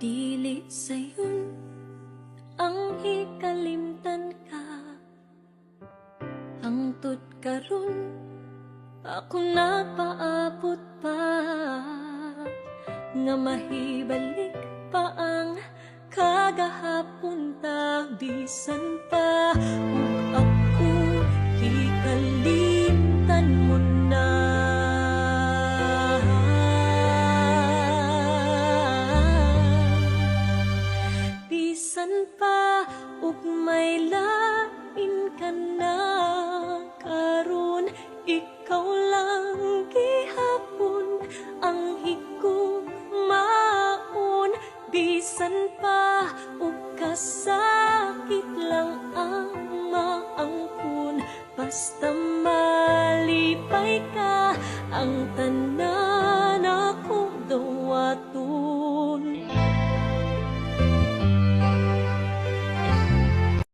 Dili sayon ang hikalimtan ka, hangtod karon ako napaabot pa, nga mahibalik pa ang kagahapon ta, bisan pa ug ako hikalimtan mo na. Bisan pa ug may lain ka na karon, ikaw lang gihapon ang higugmaon. Bisan pa ug kasakit lang ang maangkon, basta malipay ka ang tanan